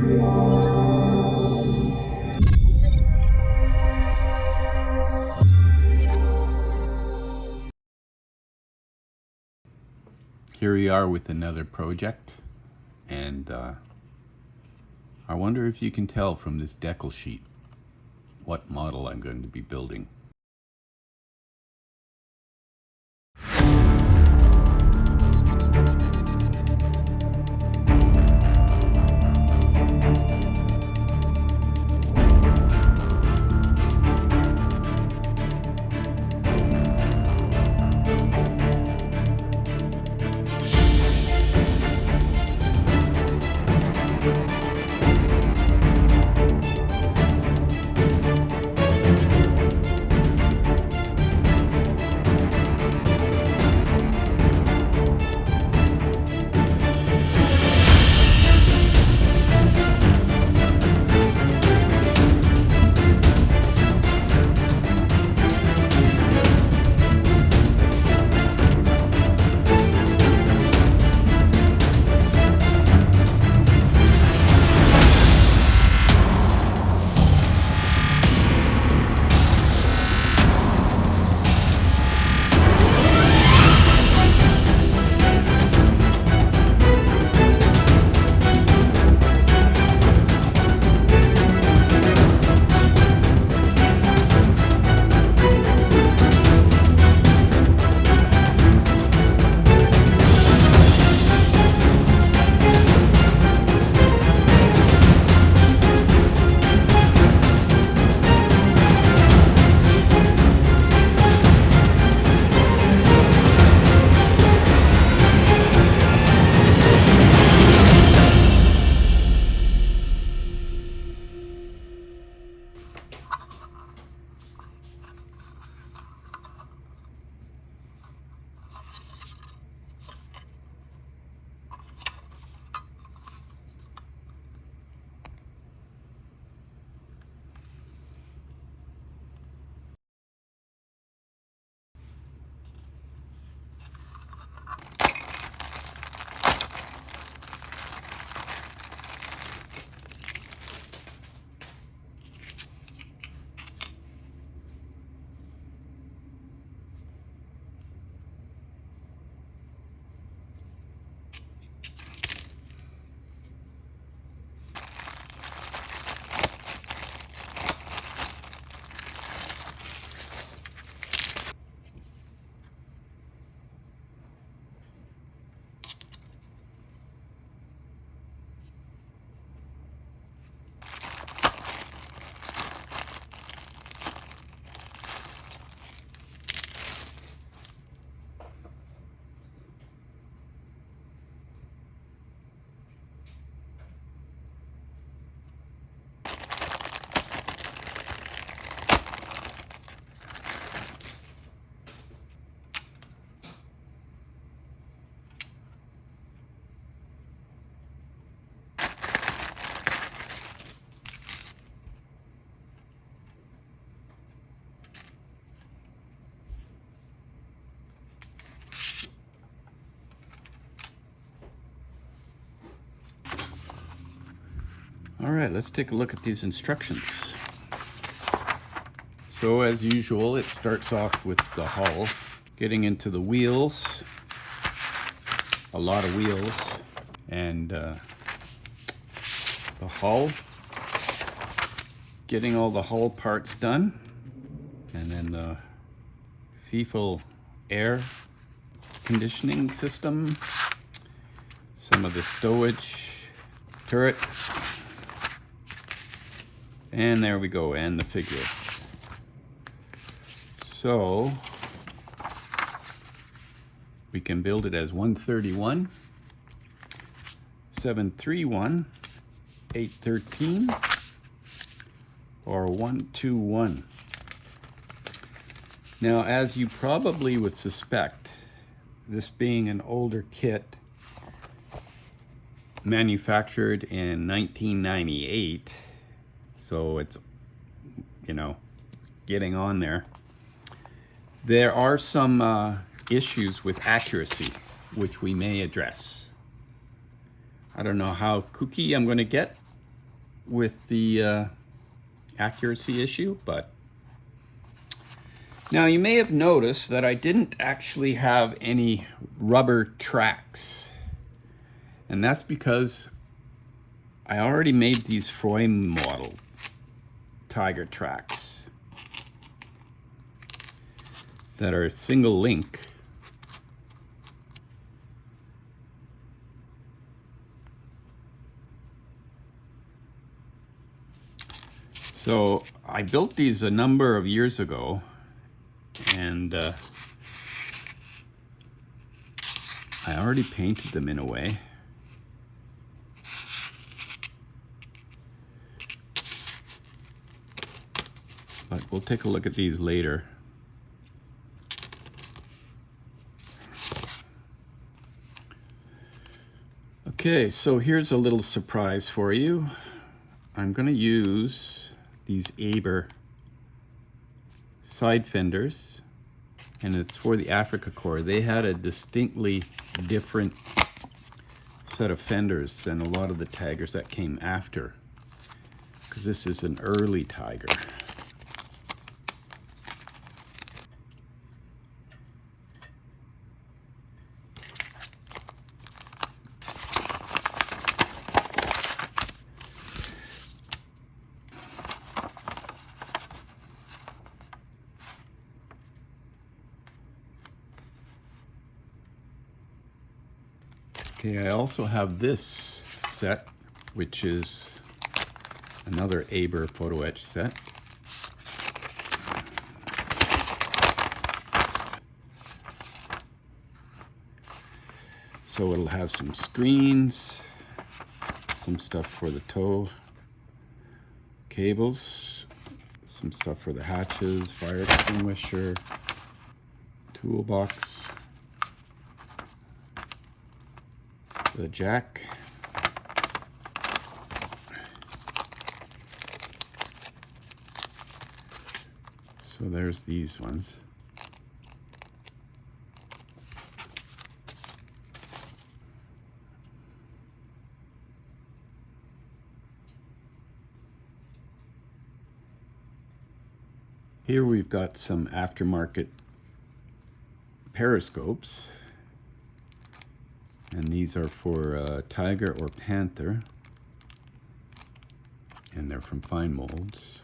Here we are with another project, and I wonder if you can tell from this decal sheet what model I'm going to be building. All right, let's take a look at these instructions. So as usual, it starts off with the hull, getting into the wheels, a lot of wheels, and the hull, getting all the hull parts done, and then the FIFO air conditioning system, some of the stowage, turret, and there we go, and the figure. So we can build it as 131, 731, 813, or 121. Now, as you probably would suspect, this being an older kit manufactured in 1998, so it's, you know, getting on there. There are some issues with accuracy, which we may address. I don't know how kooky I'm going to get, with the accuracy issue, but now you may have noticed that I didn't actually have any rubber tracks, and that's because I already made these frame model Tiger tracks that are single link. So I built these a number of years ago, and I already painted them in a way. But we'll take a look at these later. Okay, so here's a little surprise for you. I'm going to use these Aber side fenders, and it's for the Africa Corps. They had a distinctly different set of fenders than a lot of the Tigers that came after, because this is an early Tiger. Okay, I also have this set, which is another Aber photo etch set. So it'll have some screens, some stuff for the tow cables, some stuff for the hatches, fire extinguisher, toolbox, the jack, so there's these ones. Here we've got some aftermarket periscopes, and these are for Tiger or Panther, and they're from fine molds.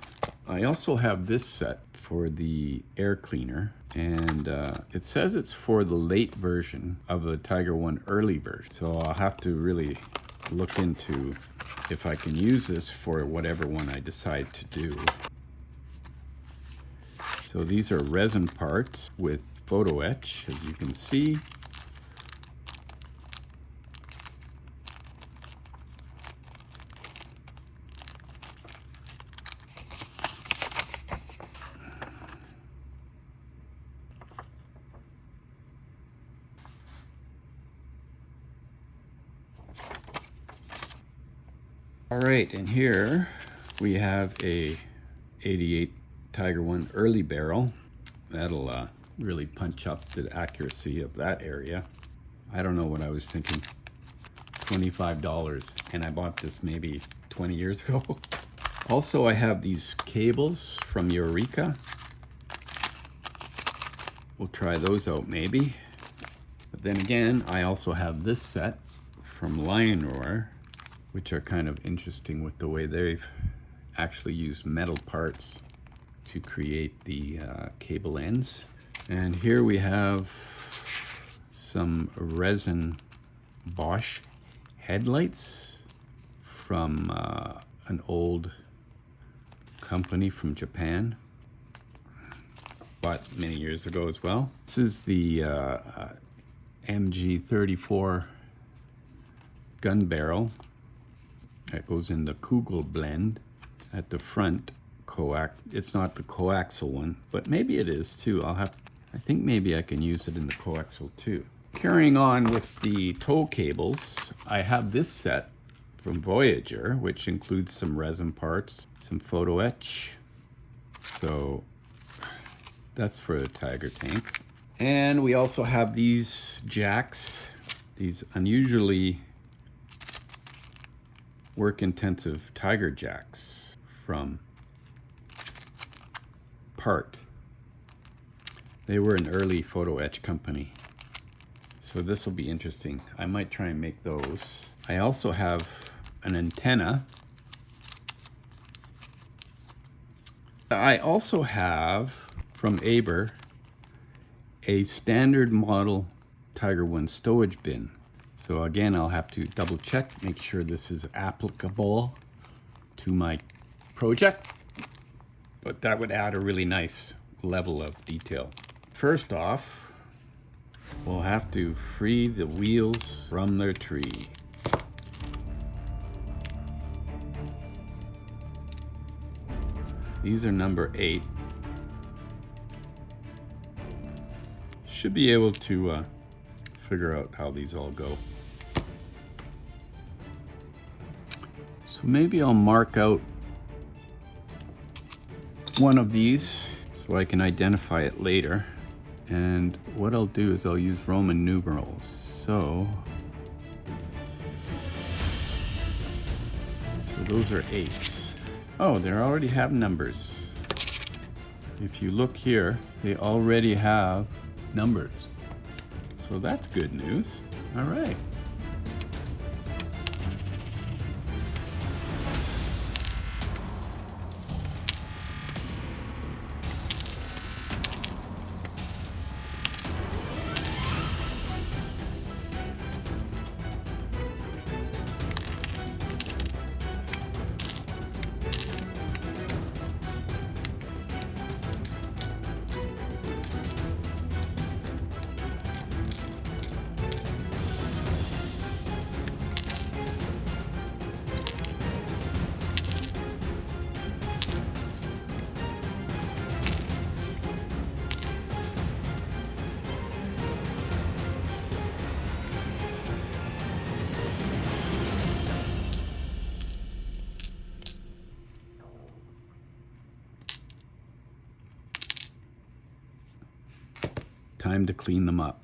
I also have this set for the air cleaner, and it says it's for the late version of the Tiger I early version, so I'll have to really look into if I can use this for whatever one I decide to do. So these are resin parts with photo etch, as you can see. All right, and here we have a 88 Tiger I early barrel. That'll really punch up the accuracy of that area. I don't know what I was thinking. $25, and I bought this maybe 20 years ago. Also, I have these cables from Eureka. We'll try those out maybe. But then again, I also have this set from Lion Roar, which are kind of interesting with the way they've actually used metal parts to create the cable ends. And here we have some resin Bosch headlights from an old company from Japan, bought many years ago as well. This is the MG34 gun barrel that goes in the Kugel blend at the front. It's not the coaxial one, but maybe it is too. I think maybe I can use it in the coaxial too. Carrying on with the tow cables, I have this set from Voyager, which includes some resin parts, some photo etch. So that's for a Tiger tank. And we also have these jacks, these unusually work-intensive Tiger jacks from Part. They were an early photo etch company. So this will be interesting. I might try and make those. I also have an antenna. I also have from Aber a standard model Tiger I stowage bin. So again, I'll have to double check, make sure this is applicable to my project. But that would add a really nice level of detail. First off, we'll have to free the wheels from their tree. These are number 8. Should be able to figure out how these all go. So maybe I'll mark out one of these so I can identify it later. And what I'll do is I'll use Roman numerals. So those are 8s. Oh, they already have numbers. If you look here, they already have numbers. So that's good news. All right. Time to clean them up.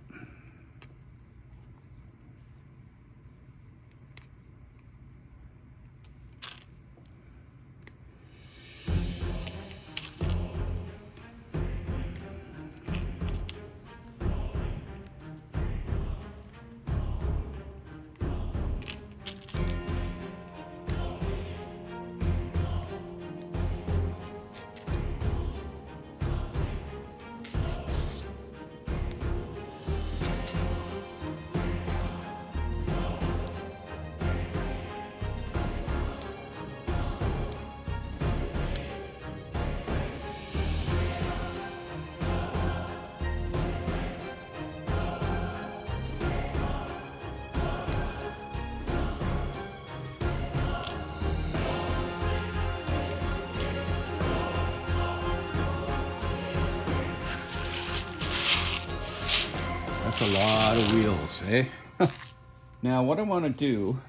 That's a lot of wheels, eh? Now what I want to do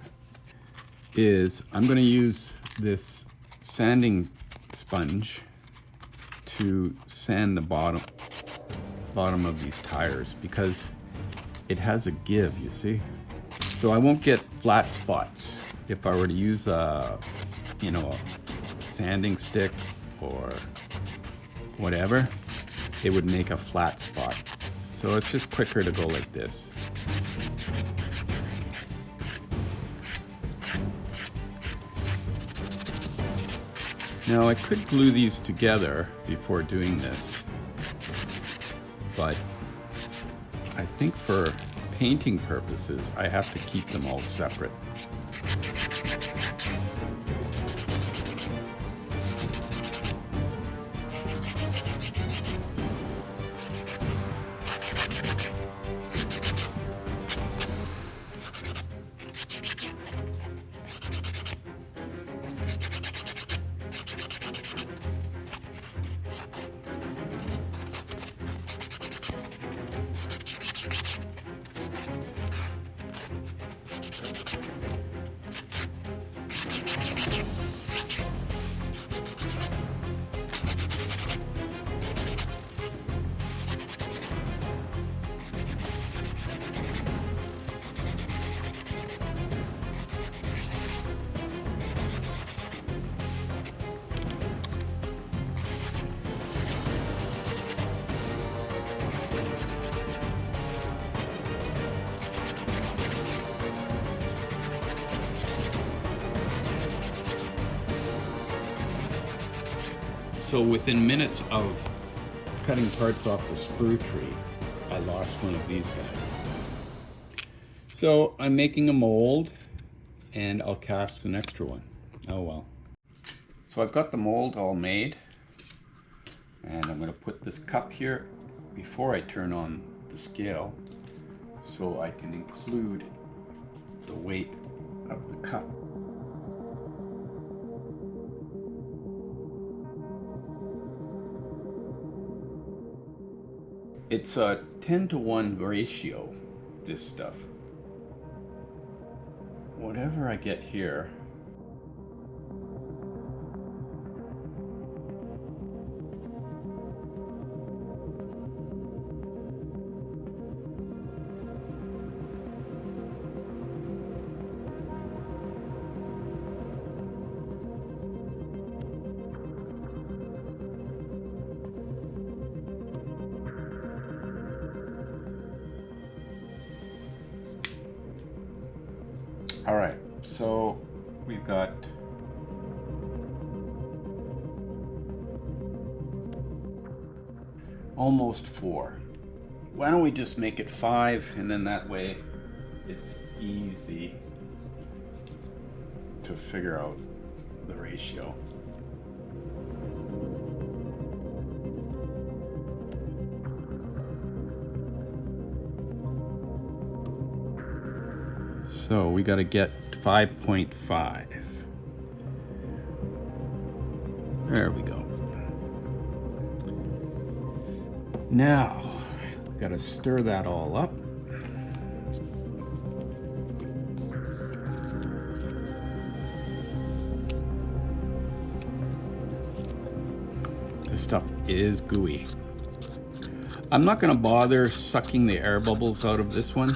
is I'm going to use this sanding sponge to sand the bottom of these tires because it has a give, you see. So I won't get flat spots if I were to use a sanding stick or whatever. It would make a flat spot. So it's just quicker to go like this. Now I could glue these together before doing this, but I think for painting purposes, I have to keep them all separate. So within minutes of cutting parts off the sprue tree, I lost one of these guys. So I'm making a mold and I'll cast an extra one. Oh well. So I've got the mold all made, and I'm going to put this cup here before I turn on the scale so I can include the weight of the cup. It's a 10-to-1 ratio, this stuff. Whatever I get here, all right, so we've got almost 4. Why don't we just make it 5, and then that way it's easy to figure out the ratio. So we got to get 5.5. There we go. Now, we've got to stir that all up. This stuff is gooey. I'm not going to bother sucking the air bubbles out of this one,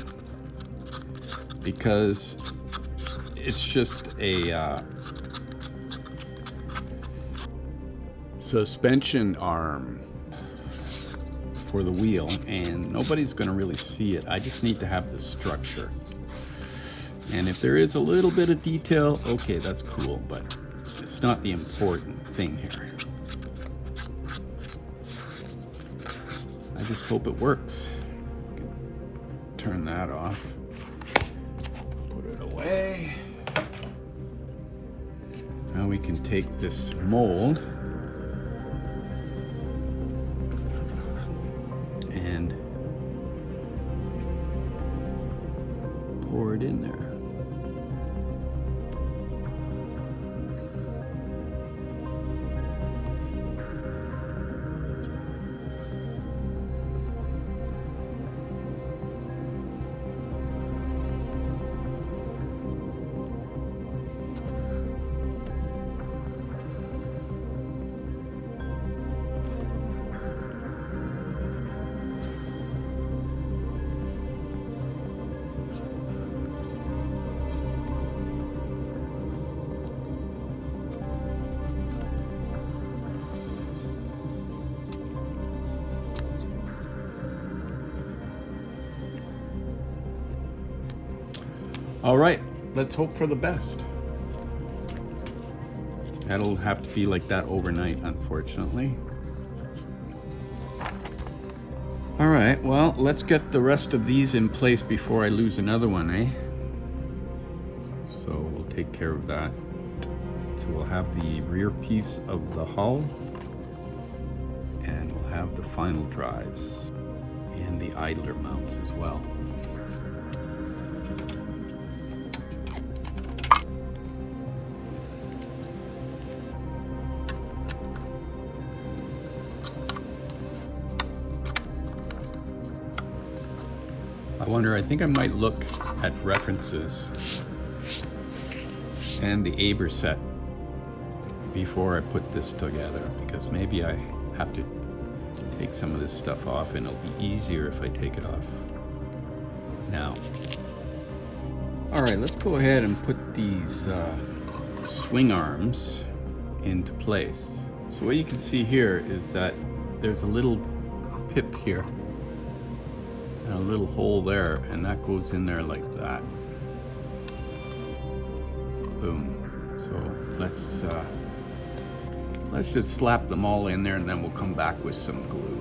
because it's just a suspension arm for the wheel, and nobody's going to really see it. I just need to have the structure, and if there is a little bit of detail, okay, that's cool, but it's not the important thing here. I just hope it works. Turn that off. Away. Now we can take this mold and pour it in there. All right, let's hope for the best. That'll have to be like that overnight, unfortunately. All right, well, let's get the rest of these in place before I lose another one, eh? So we'll take care of that. So we'll have the rear piece of the hull, and we'll have the final drives and the idler mounts as well. I think I might look at references and the Aber set before I put this together, because maybe I have to take some of this stuff off, and it'll be easier if I take it off now. All right, let's go ahead and put these swing arms into place. So what you can see here is that there's a little pip here, a little hole there, and that goes in there like that. Boom. So let's Let's just slap them all in there and then we'll come back with some glue.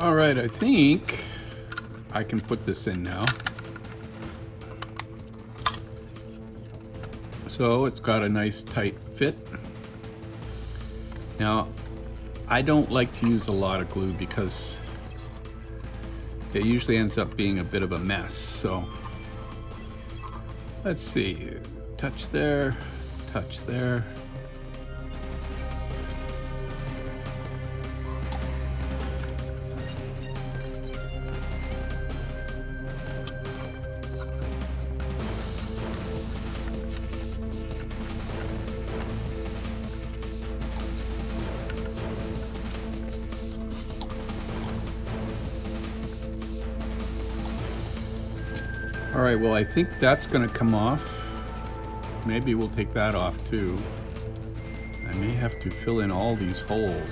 All right, I think I can put this in now. So it's got a nice tight fit. Now, I don't like to use a lot of glue because it usually ends up being a bit of a mess. So let's see, touch there, touch there. All right, well, I think that's gonna come off. Maybe we'll take that off too. I may have to fill in all these holes.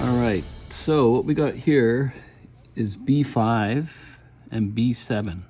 All right, so what we got here is B5 and B7.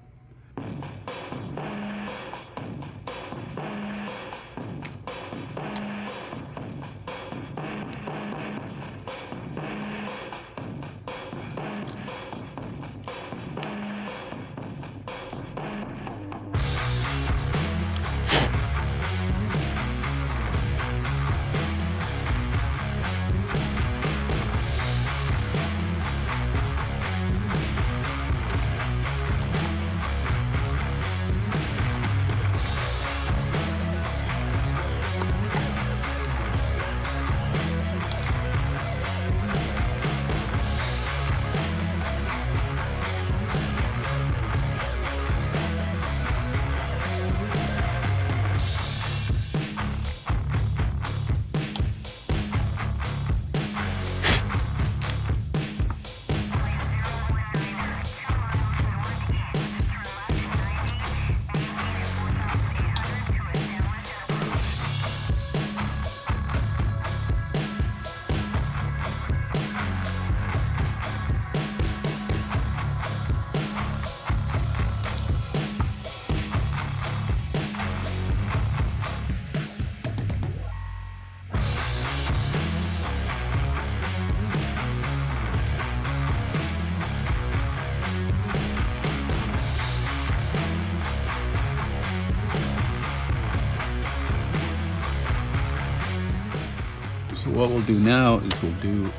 So what we'll do now is we'll do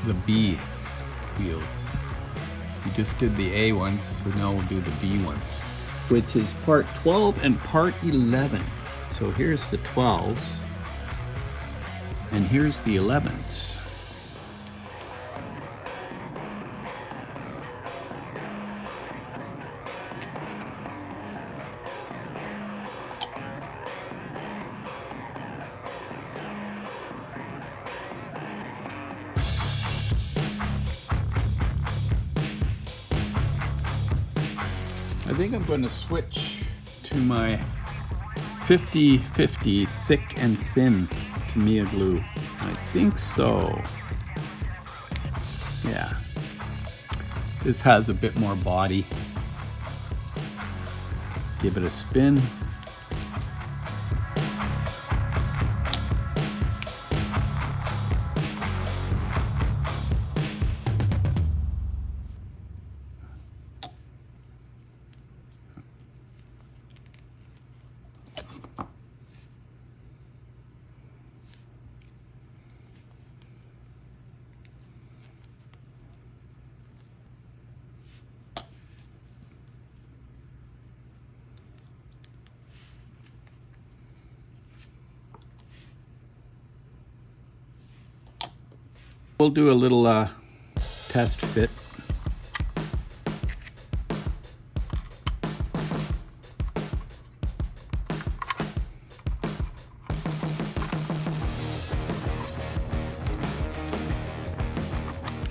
the B wheels. We just did the A ones, so now we'll do the B ones, which is part 12 and part 11. So here's the 12s. And here's the 11th. I think I'm going to switch to my 50/50 thick and thin Tamiya glue. I think so. Yeah. This has a bit more body. Give it a spin. We'll do a little test fit.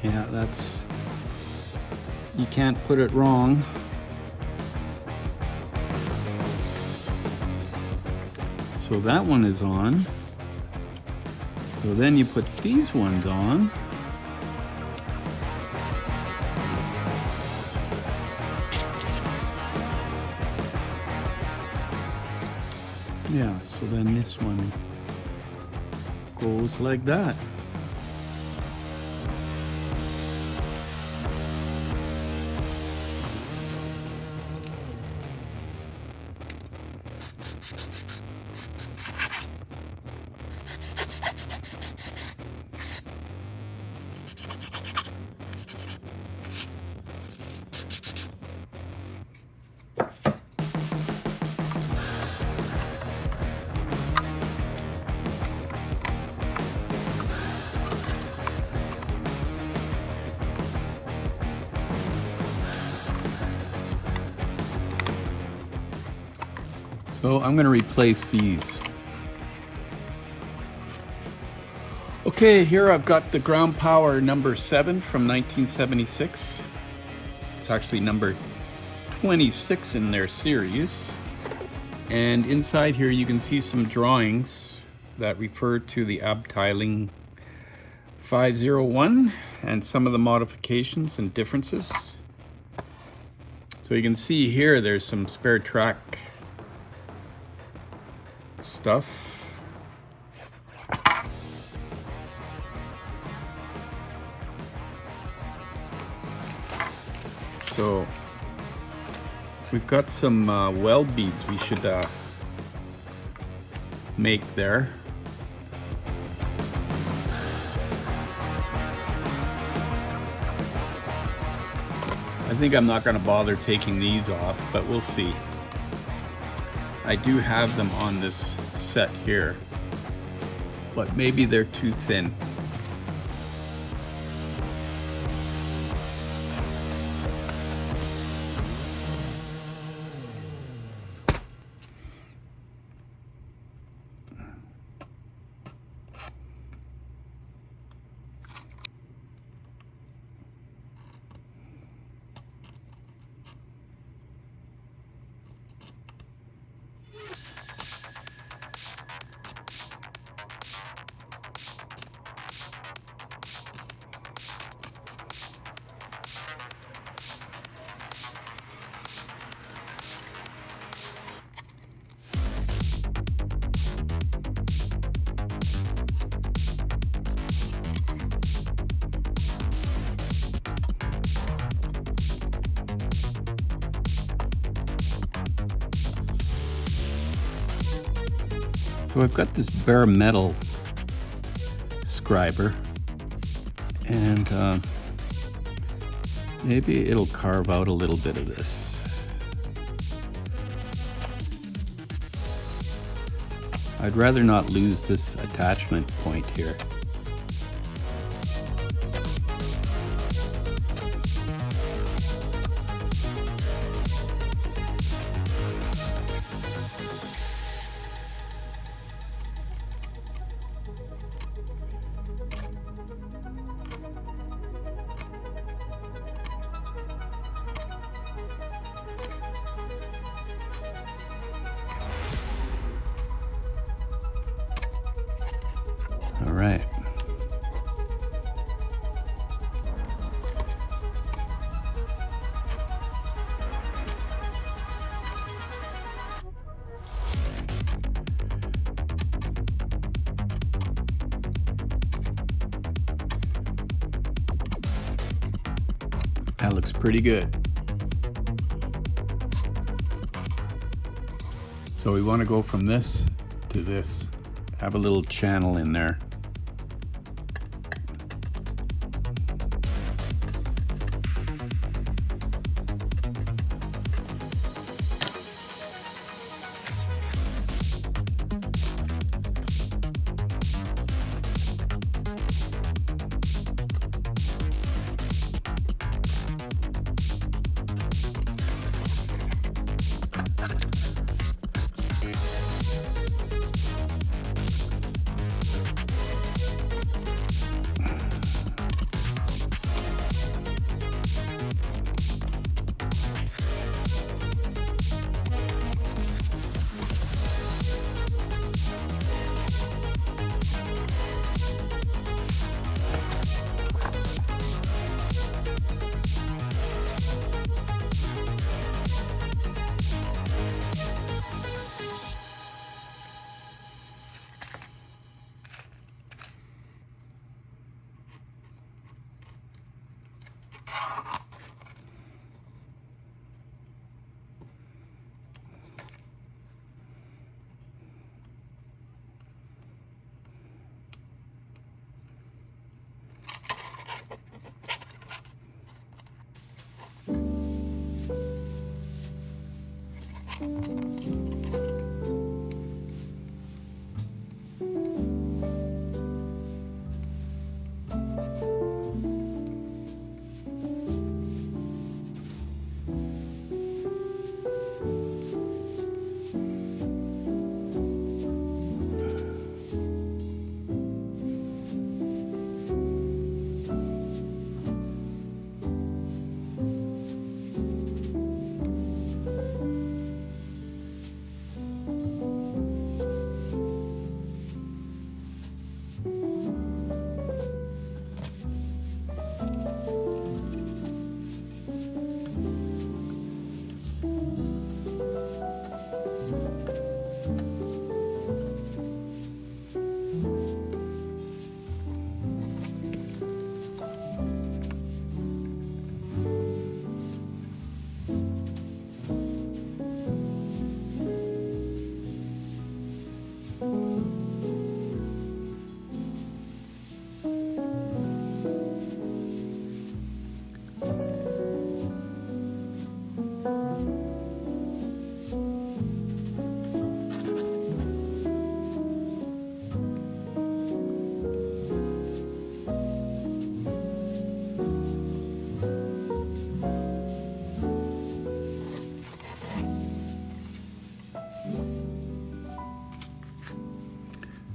Yeah, that's, you can't put it wrong. So that one is on. So then you put these ones on. Yeah, so then this one goes like that. So I'm going to replace these. Okay, here I've got the Ground Power number 7 from 1976. It's actually number 26 in their series. And inside here you can see some drawings that refer to the Abteilung 501 and some of the modifications and differences. So you can see here there's some spare track stuff. So we've got some weld beads we should make there. I think I'm not going to bother taking these off, but we'll see. I do have them on this set here, but maybe they're too thin. So I've got this bare metal scriber, and maybe it'll carve out a little bit of this. I'd rather not lose this attachment point here. All right. That looks pretty good. So we want to go from this to this. Have a little channel in there.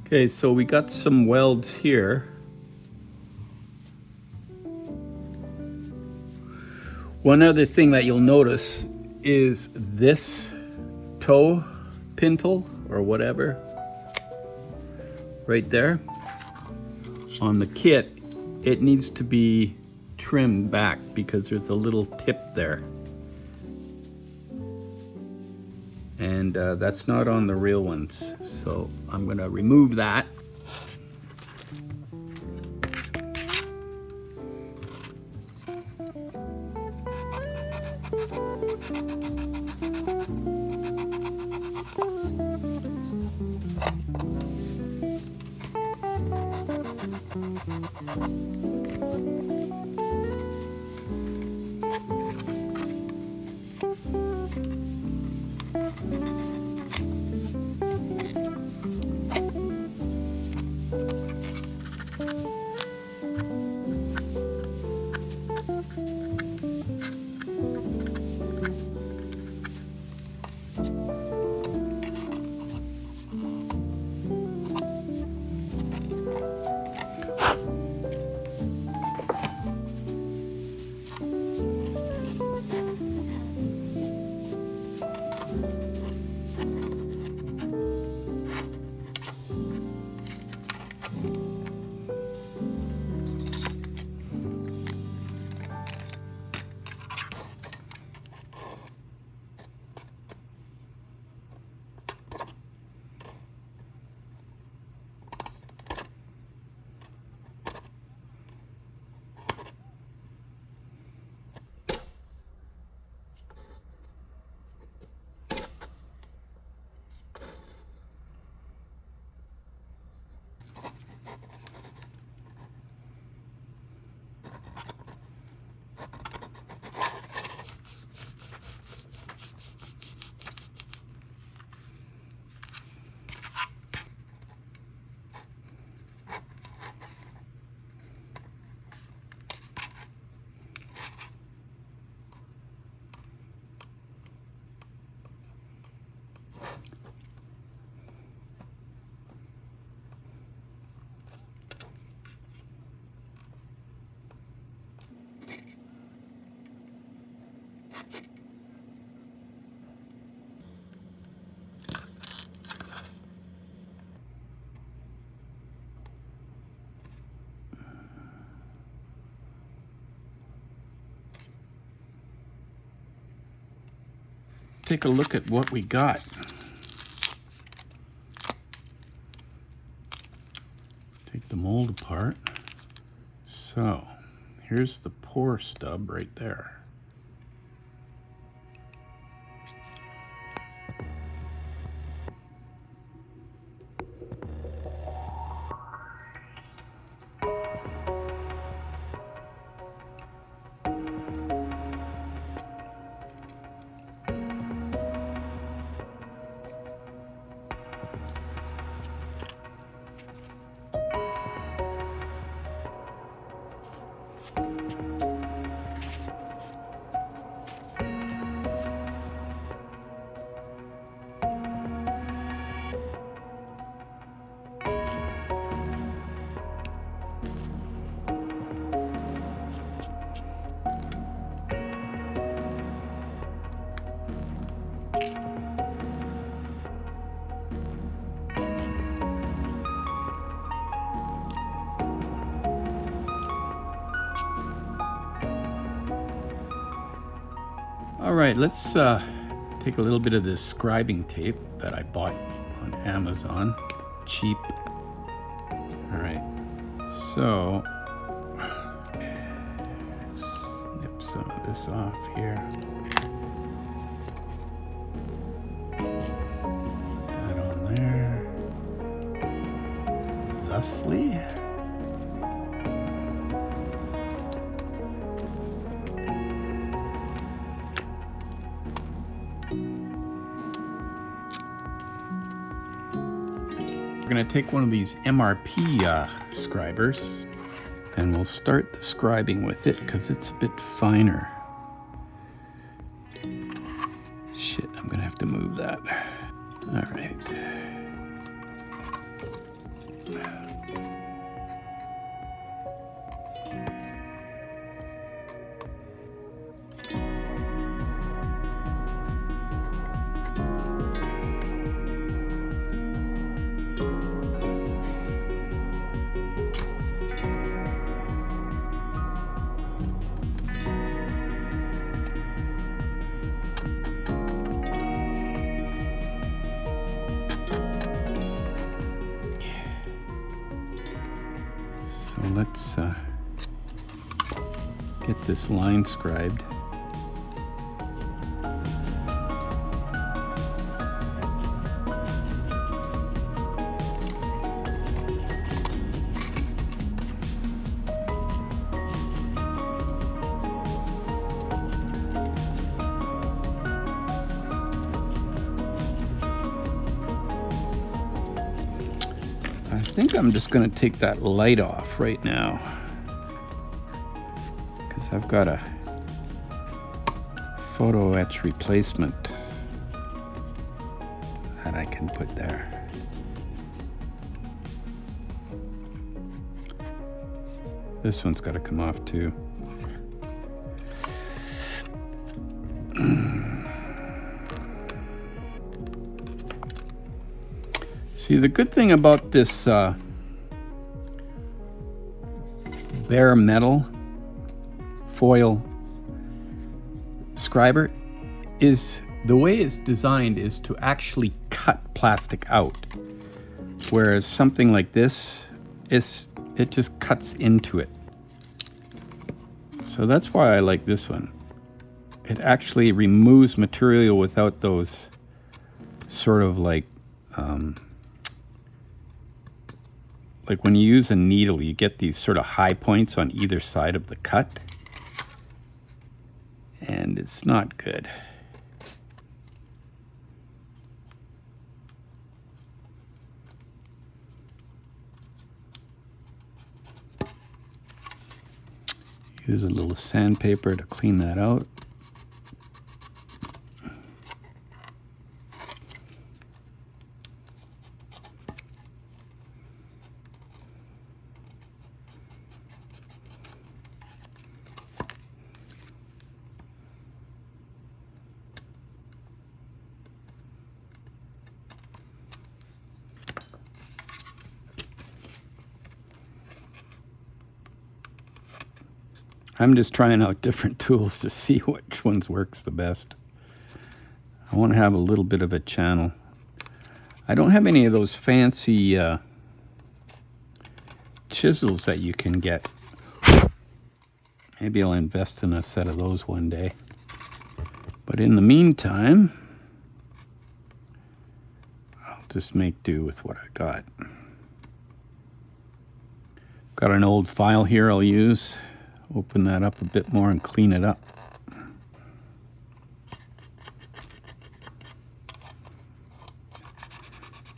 Okay, so we got some welds here. One other thing that you'll notice is this toe pintle or whatever right there on the kit. It needs to be trimmed back because there's a little tip there. And that's not on the real ones. So I'm gonna remove that. take a look at what we got. Take the mold apart. So here's the pour stub right there. All right, let's take a little bit of this scribing tape that I bought on Amazon, cheap. All right, so snip some of this off here. Put that on there, thusly. We're going to take one of these MRP scribers and we'll start the scribing with it because it's a bit finer. Shit, I'm going to have to move that. All right. So let's get this line scribed. I think I'm just going to take that light off right now because I've got a photoetch replacement that I can put there. This one's got to come off too. See, the good thing about this bare metal foil scriber is the way it's designed is to actually cut plastic out, whereas something like this it just cuts into it. So that's why I like this one. It actually removes material without those sort of like when you use a needle, you get these sort of high points on either side of the cut, and it's not good. Use a little sandpaper to clean that out. I'm just trying out different tools to see which ones works the best. I want to have a little bit of a channel. I don't have any of those fancy chisels that you can get. Maybe I'll invest in a set of those one day. But in the meantime, I'll just make do with what I got. Got an old file here I'll use. Open that up a bit more and clean it up.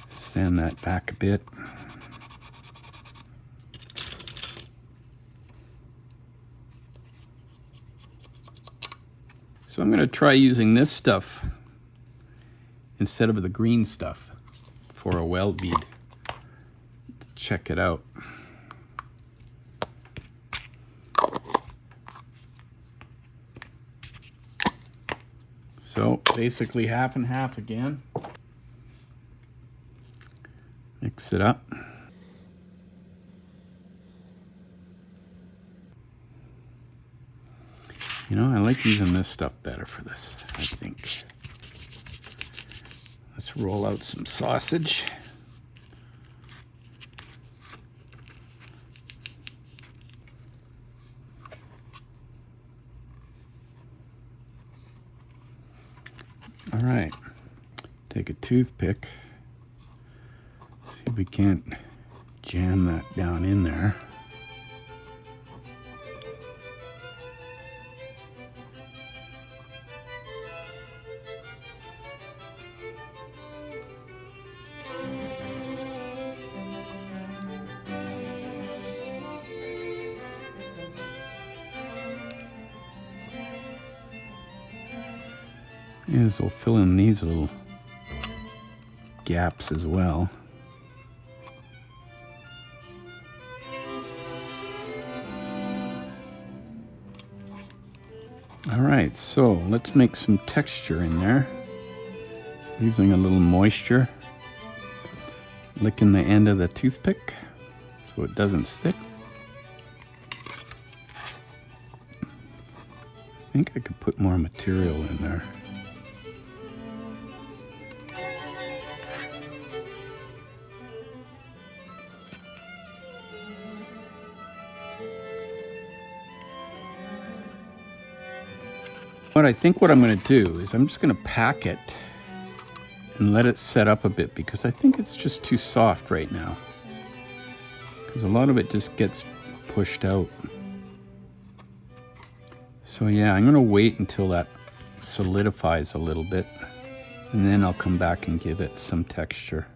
Sand that back a bit. So I'm going to try using this stuff instead of the green stuff for a weld bead. Let's check it out. So basically half and half again. Mix it up. You know, I like using this stuff better for this, I think. Let's roll out some sausage. All right, take a toothpick. See if we can't jam that down in there. Yeah, so we'll fill in these little gaps as well. All right, so let's make some texture in there. Using a little moisture. Licking the end of the toothpick so it doesn't stick. I think I could put more material in there. But I think what I'm going to do is I'm just going to pack it and let it set up a bit because I think it's just too soft right now. Because a lot of it just gets pushed out. So yeah, I'm going to wait until that solidifies a little bit and then I'll come back and give it some texture.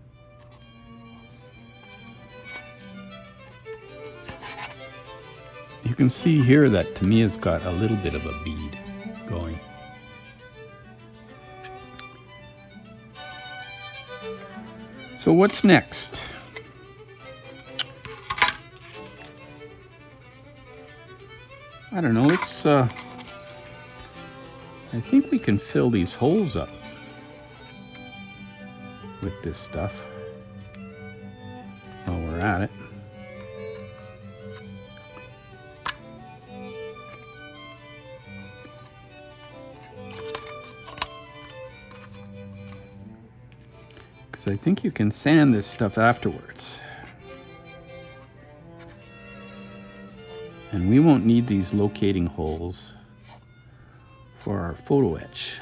You can see here that Tamiya's got a little bit of a bead going. So what's next? I don't know, let's I think we can fill these holes up with this stuff while we're at it. I think you can sand this stuff afterwards. And we won't need these locating holes for our photo etch.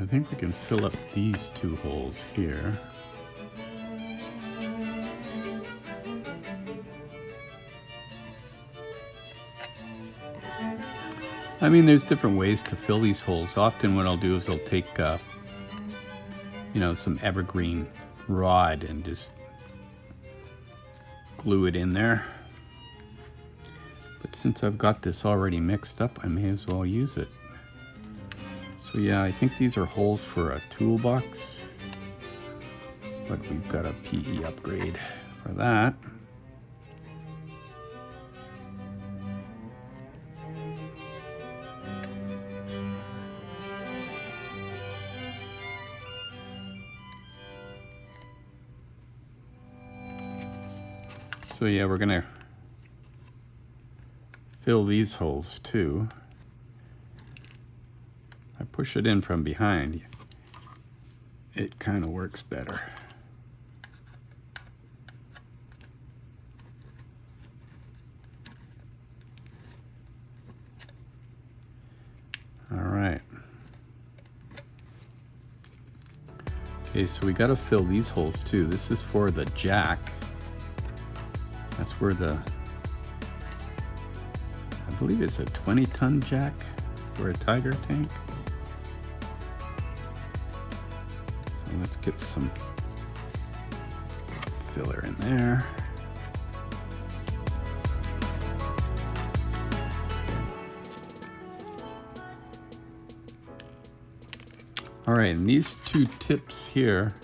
I think we can fill up these two holes here. I mean, there's different ways to fill these holes. Often what I'll do is I'll take, you know, some evergreen rod and just glue it in there. But since I've got this already mixed up, I may as well use it. So yeah, I think these are holes for a toolbox, but we've got a PE upgrade for that. So yeah, we're gonna fill these holes too. I push it in from behind. It kind of works better. All right. Okay, so we got to fill these holes too. This is for the jack. That's where I believe it's a 20-ton jack for a Tiger tank. So let's get some filler in there. All right, and these two tips here,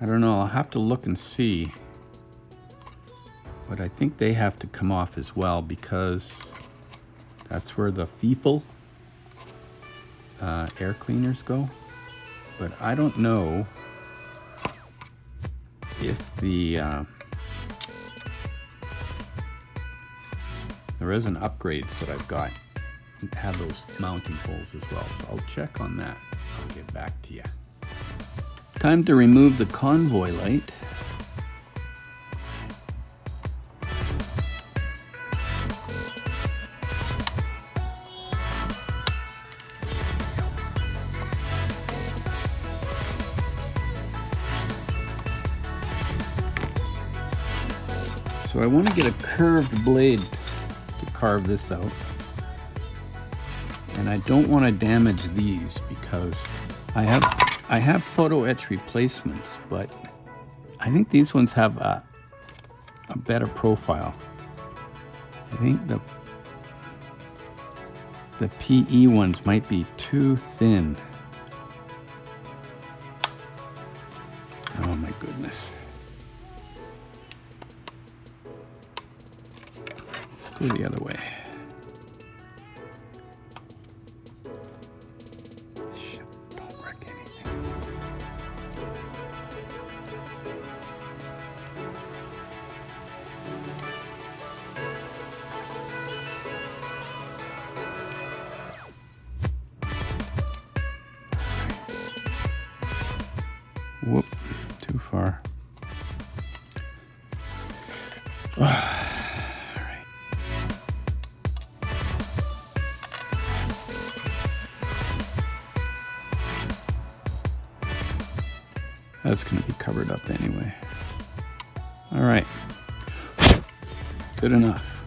I don't know, I'll have to look and see. But I think they have to come off as well because that's where the FIFO air cleaners go. But I don't know if the resin upgrades that I've got have those mounting holes as well. So I'll check on that. I'll get back to you. Time to remove the convoy light. So I want to get a curved blade to carve this out. And I don't want to damage these because I have photo etch replacements, but I think these ones have a better profile. I think the PE ones might be too thin. Oh my goodness. Let's go the other way. Shit, don't wreck anything. Whoop, too far. That's going to be covered up anyway. All right, good enough.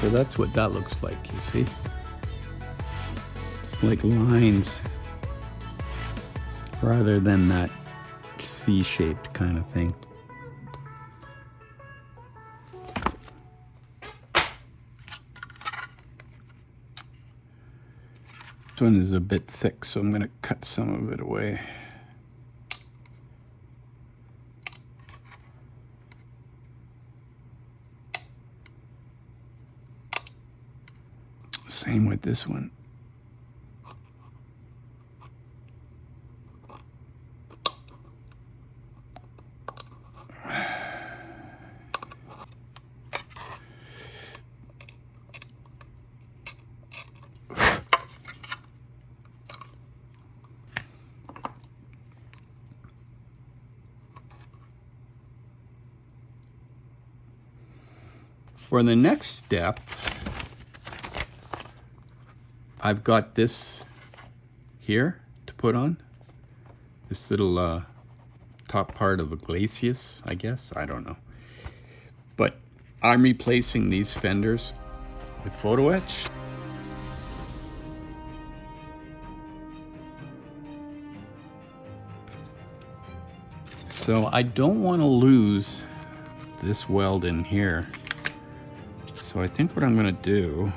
So that's what that looks like, you see? It's like lines rather than that C-shaped kind of thing. This one is a bit thick, so I'm going to cut some of it away. Same with this one. For the next step, I've got this here to put on. This little top part of a glacis, I guess. I don't know. But I'm replacing these fenders with photo etch. So I don't want to lose this weld in here. So I think what I'm going to do,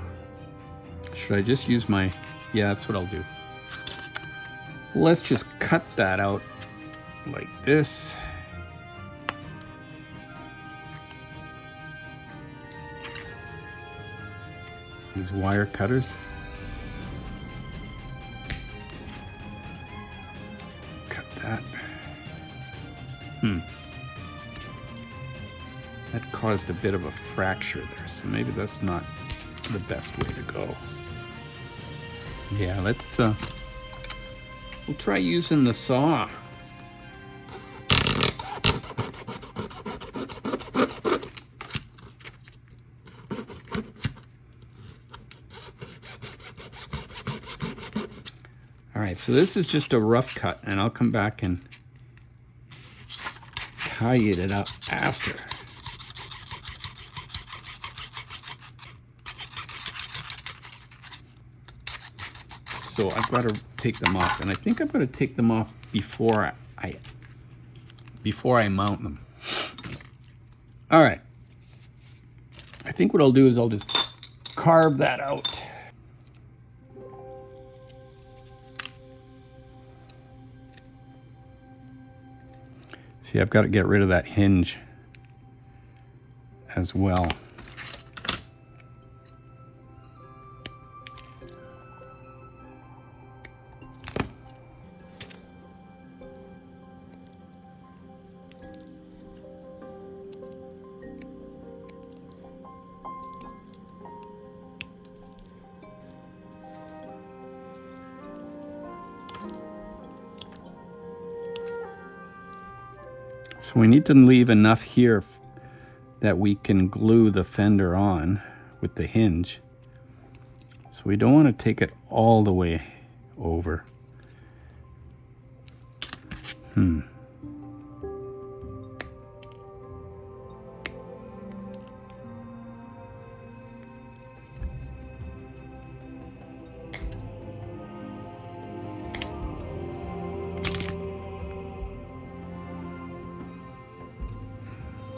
should I just use my, yeah, that's what I'll do. Let's just cut that out like this. These wire cutters. Cut that. That caused a bit of a fracture there, so maybe that's not the best way to go. Yeah, let's we'll try using the saw. All right, so this is just a rough cut, and I'll come back and tidy it up after. So I've got to take them off, and I think I'm going to take them off before I mount them. All right. I think what I'll do is I'll just carve that out. See, I've got to get rid of that hinge as well. So we need to leave enough here that we can glue the fender on with the hinge. So we don't want to take it all the way over.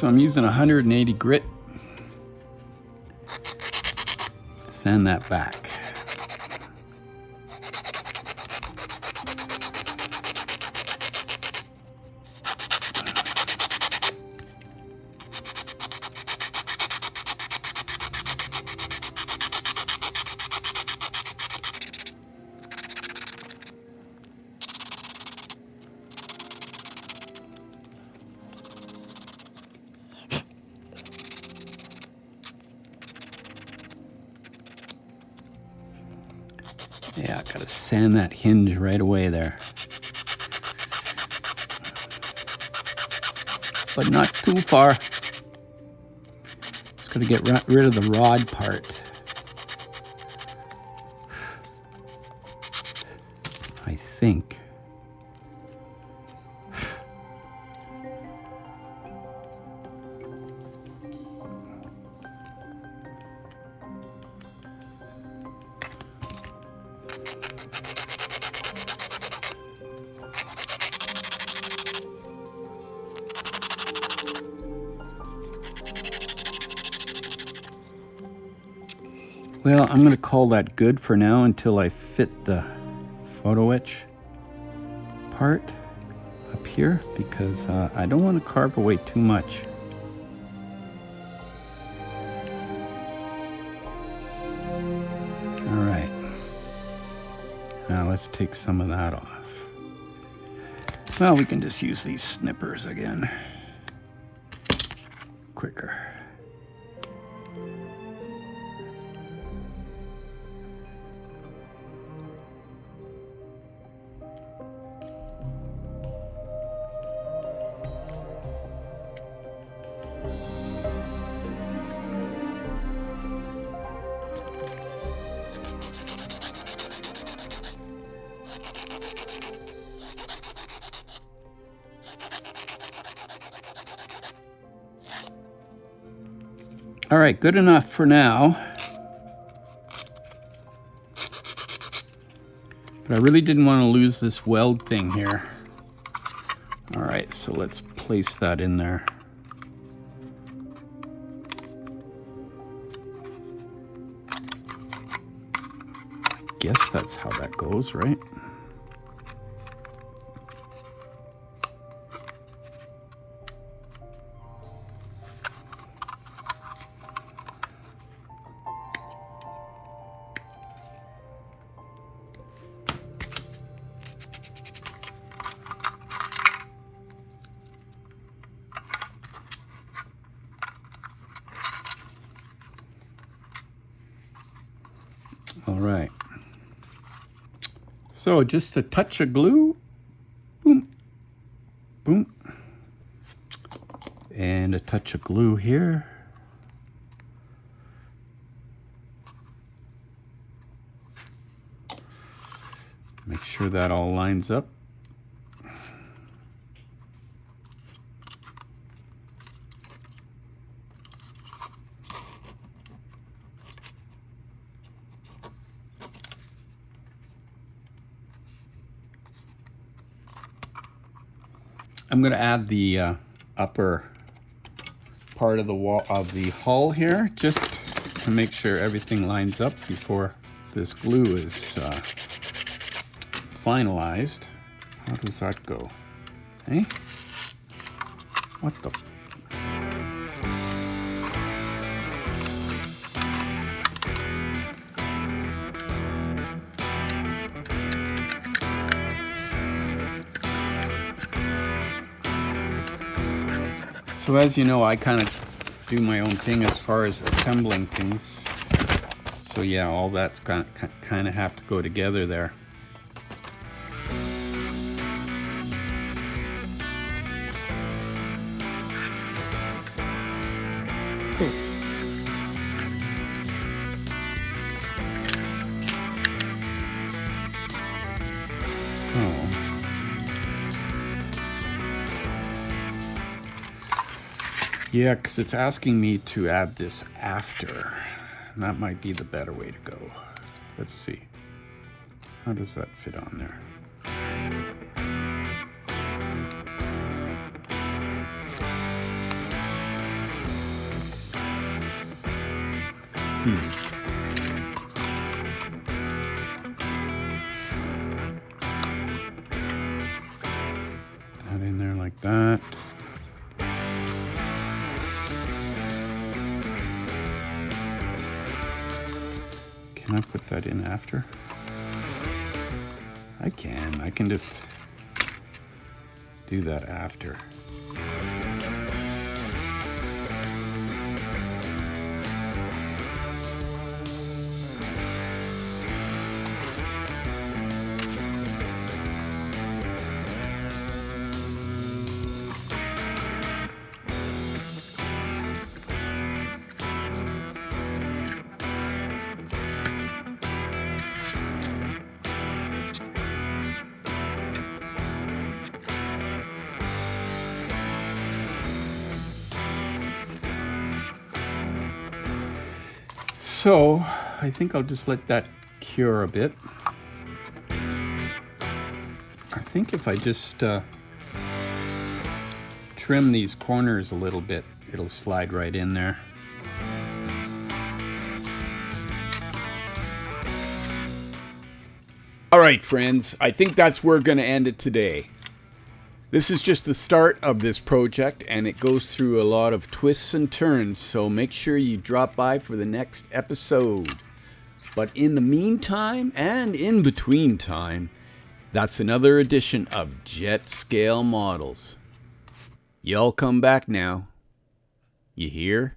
So I'm using 180 grit. Sand that back. Yeah, I gotta sand that hinge right away there. But not too far. Just gotta get rid of the rod part. I think. Well, I'm going to call that good for now until I fit the photoetch part up here, because I don't want to carve away too much. All right. Now let's take some of that off. Well, we can just use these snippers again. Quicker. All right, good enough for now. But I really didn't want to lose this weld thing here. All right, so let's place that in there. Guess that's how that goes, right? All right. So just a touch of glue, boom, boom, and a touch of glue here. Make sure that all lines up. I'm going to add the upper part of the wall of the hull here, just to make sure everything lines up before this glue is finalized. How does that go? Hey? What the? So as you know, I kind of do my own thing as far as assembling things. So yeah, all that's kind of have to go together there. Yeah, because it's asking me to add this after. And that might be the better way to go. Let's see. How does that fit on there? That in there like that. Can I put that in after? I can just do that after. So I think I'll just let that cure a bit. I think if I just trim these corners a little bit, it'll slide right in there. All right, friends, I think that's where we're going to end it today. This is just the start of this project, and it goes through a lot of twists and turns, so make sure you drop by for the next episode. But in the meantime, and in between time, that's another edition of Jet Scale Models. Y'all come back now. You hear?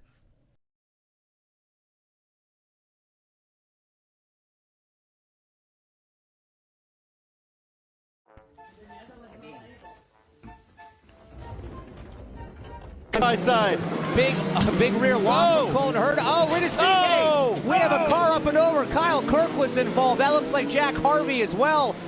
By side. Big rear lock from cone hurt. Oh, wait a second. Hey, we have a car up and over. Kyle Kirkwood's involved. That looks like Jack Harvey as well.